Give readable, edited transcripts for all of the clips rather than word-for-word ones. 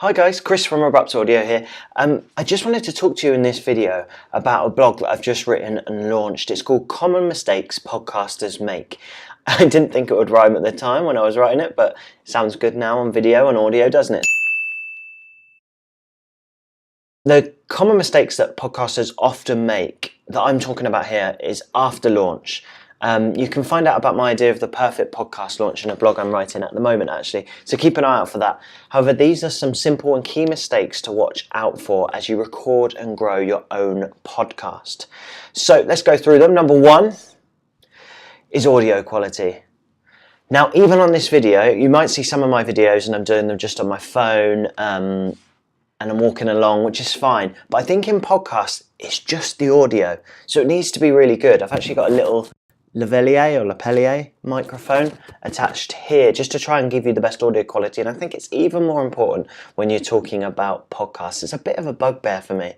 Hi guys, Chris from Abrupt Audio here. I just wanted to talk to you in this video about a blog that I've just written and launched. It's called Common Mistakes Podcasters Make. I didn't think it would rhyme at the time when I was writing it, but it sounds good now on video and audio, doesn't it? The common mistakes that podcasters often make that I'm talking about here is after launch. You can find out about my idea of the perfect podcast launch in a blog I'm writing at the moment, actually, so keep an eye out for that. However, these are some simple and key mistakes to watch out for as you record and grow your own podcast. So let's go through them. Number one is audio quality. Now, even on this video, you might see some of my videos and I'm doing them just on my phone, and I'm walking along, which is fine. But I think in podcasts, it's just the audio. So it needs to be really good. I've actually got a little lavalier microphone attached here just to try and give you the best audio quality. And I think it's even more important when you're talking about podcasts. It's a bit of a bugbear for me.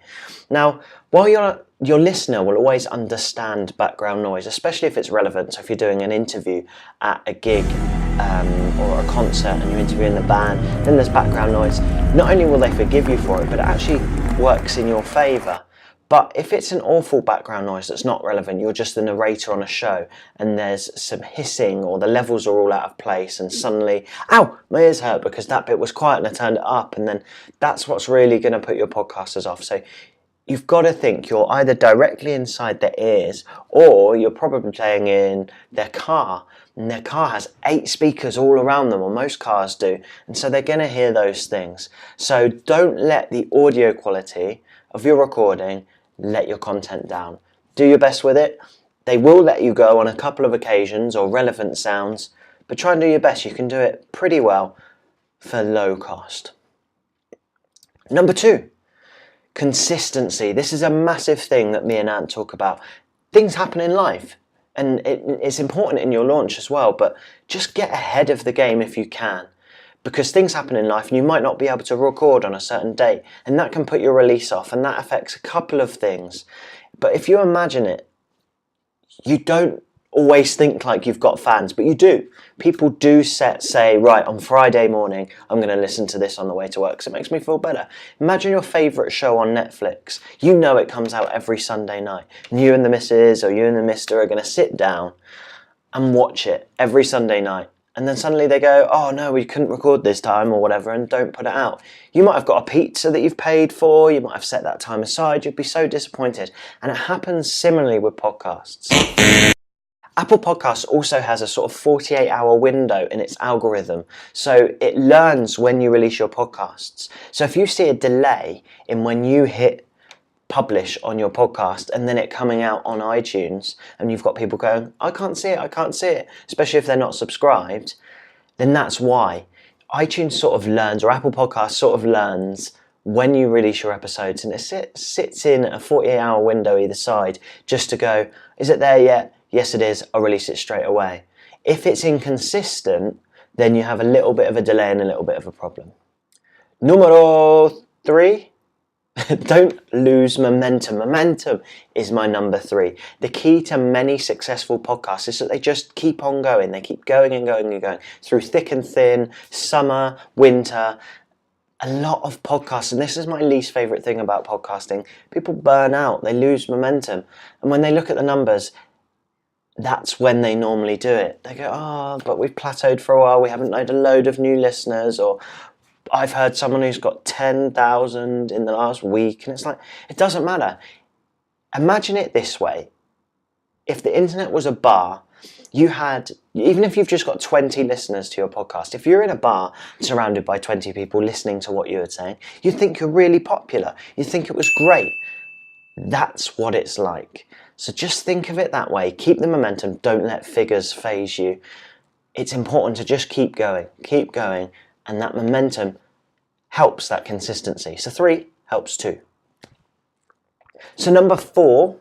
Now, while your listener will always understand background noise, especially if it's relevant. So if you're doing an interview at a gig or a concert and you're interviewing the band, then there's background noise. Not only will they forgive you for it, but it actually works in your favour. But if it's an awful background noise that's not relevant, you're just the narrator on a show and there's some hissing or the levels are all out of place and suddenly, ow, my ears hurt because that bit was quiet and I turned it up, and then that's what's really going to put your podcasters off. So you've got to think you're either directly inside their ears or you're probably playing in their car, and their car has 8 speakers all around them, or most cars do, and so they're going to hear those things. So don't let the audio quality of your recording let your content down. Do your best with it. They will let you go on a couple of occasions or relevant sounds, but try and do your best. You can do it pretty well for low cost. Number 2, consistency. This is a massive thing that me and Ant talk about. Things happen in life and it's important in your launch as well, but just get ahead of the game if you can. Because things happen in life and you might not be able to record on a certain date, and that can put your release off, and that affects a couple of things. But if you imagine it, you don't always think like you've got fans, but you do. People do say, right, on Friday morning, I'm going to listen to this on the way to work because it makes me feel better. Imagine your favourite show on Netflix. You know it comes out every Sunday night, and you and the missus or you and the mister are going to sit down and watch it every Sunday night. And then suddenly they go, oh no, we couldn't record this time or whatever, and don't put it out. You might have got a pizza that you've paid for, you might have set that time aside, you'd be so disappointed. And it happens similarly with podcasts. Apple Podcasts also has a sort of 48-hour window in its algorithm, so it learns when you release your podcasts. So if you see a delay in when you hit publish on your podcast and then it coming out on iTunes, and you've got people going, I can't see it, especially if they're not subscribed, then that's why. iTunes sort of learns, or Apple Podcasts sort of learns when you release your episodes, and it sits in a 48-hour window either side just to go, is it there yet? Yes it is, I'll release it straight away. If it's inconsistent, then you have a little bit of a delay and a little bit of a problem. Numero 3. Don't lose momentum. Momentum is my number 3. The key to many successful podcasts is that they just keep on going. They keep going and going and going through thick and thin, summer, winter. A lot of podcasts, and this is my least favourite thing about podcasting, people burn out, they lose momentum. And when they look at the numbers, that's when they normally do it. They go, oh, but we've plateaued for a while, we haven't had a load of new listeners, or I've heard someone who's got 10,000 in the last week, and it's like, it doesn't matter. Imagine it this way. If the internet was a bar, you had, even if you've just got 20 listeners to your podcast, if you're in a bar surrounded by 20 people listening to what you were saying, you'd think you're really popular. You'd think it was great. That's what it's like. So just think of it that way. Keep the momentum. Don't let figures phase you. It's important to just keep going, and that momentum helps that consistency. So 3 helps 2. So number 4,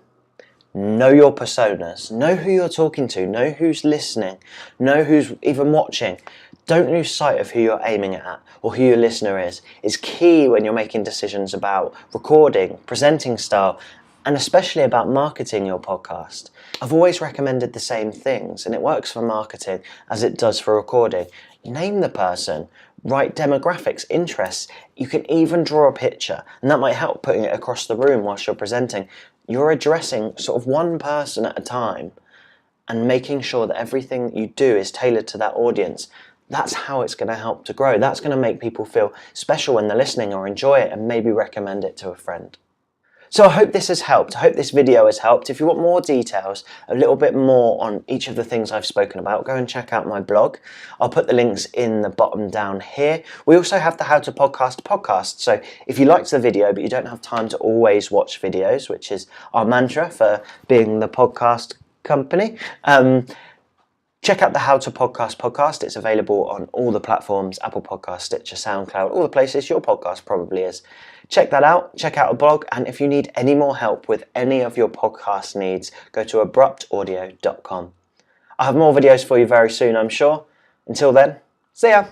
know your personas. Know who you're talking to. Know who's listening. Know who's even watching. Don't lose sight of who you're aiming at or who your listener is. It's key when you're making decisions about recording, presenting style, and especially about marketing your podcast. I've always recommended the same things, and it works for marketing as it does for recording. Name the person, right demographics, interests. You can even draw a picture, and that might help putting it across the room whilst you're presenting. You're addressing sort of one person at a time and making sure that everything that you do is tailored to that audience. That's how it's going to help to grow. That's going to make people feel special when they're listening or enjoy it and maybe recommend it to a friend. So I hope this has helped. I hope this video has helped. If you want more details, a little bit more on each of the things I've spoken about, go and check out my blog. I'll put the links in the bottom down here. We also have the How to Podcast podcast. So if you liked the video, but you don't have time to always watch videos, which is our mantra for being the podcast company, check out the How to Podcast podcast. It's available on all the platforms, Apple Podcasts, Stitcher, SoundCloud, all the places your podcast probably is. Check that out, check out a blog, and if you need any more help with any of your podcast needs, go to abruptaudio.com. I'll have more videos for you very soon, I'm sure. Until then, see ya!